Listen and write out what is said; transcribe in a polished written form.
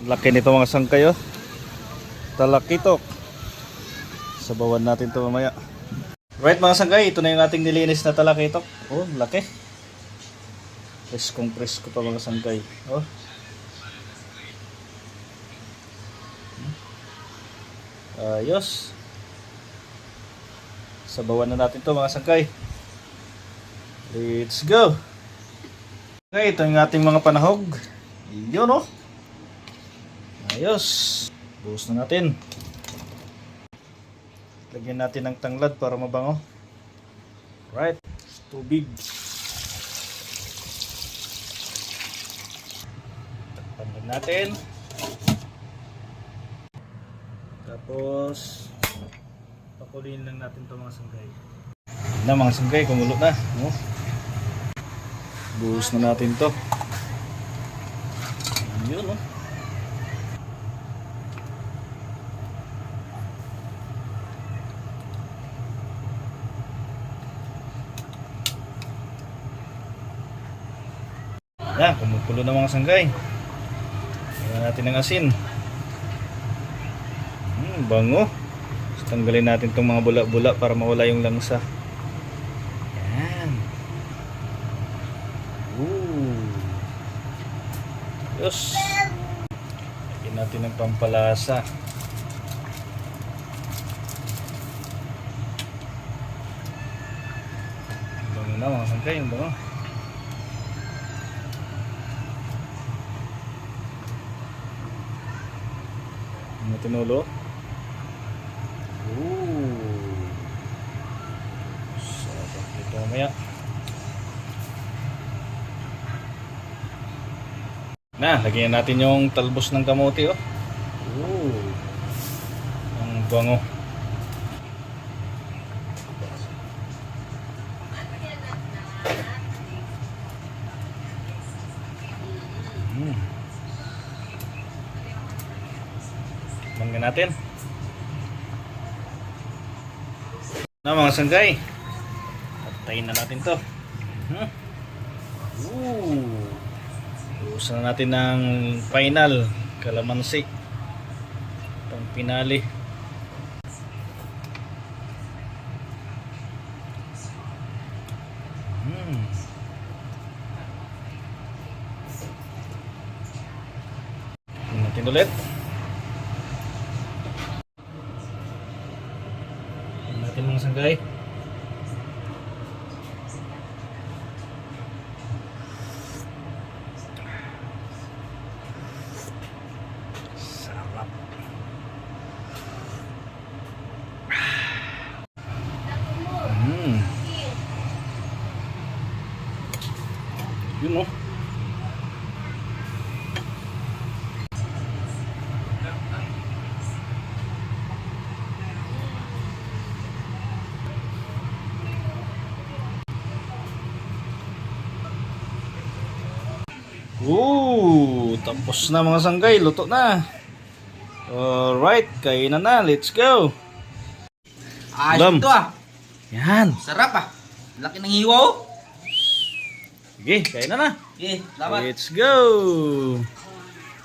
Laki nito mga sangkay oh. Talakitok. Sabawan natin to mamaya. Right mga sangkay, ito na yung ating nilinis na talakitok. Oh, laki. Presko pa mga sangkay. Oh. Ayos. Sabawan na natin to mga sangkay. Let's go. Okay, ito yung ating mga panahog. Yun oh. Ayos. Buhos na natin. Lagyan natin ng tanglad para mabango. Right. Tubig. Takpan lang natin. Tapos pakuliin lang natin ito mga sanggay. Na mga sanggay, kumulo na. No? Buhos na natin to. Yun oh. Yan, kumukulo na mga sanggay. Lagyan natin ng asin. Bango. So, tanggalin natin itong mga bula-bula para mawala yung langsa. Yan. Yes. Lagyan natin ng pampalasa. Bango na mga sanggay, yung bango. Tinulo. Sarap nito mamaya. Na, lagyan natin yung talbos ng kamote oh. Ang bango. Banggan natin. Na mga sanggay. Patayin na natin to. Usan na natin ng final kalamansi. Pang pinali. Natin ulit. Natin mga sanggay. Sarap. Yun oh. Tapos na mga sanggay, luto na. Alright, kainan na, let's go. Ayos ito ah. Yan. Sarap ah. Laki ng hiwa oh. Sige, kainan na. Okay, salamat. Let's go.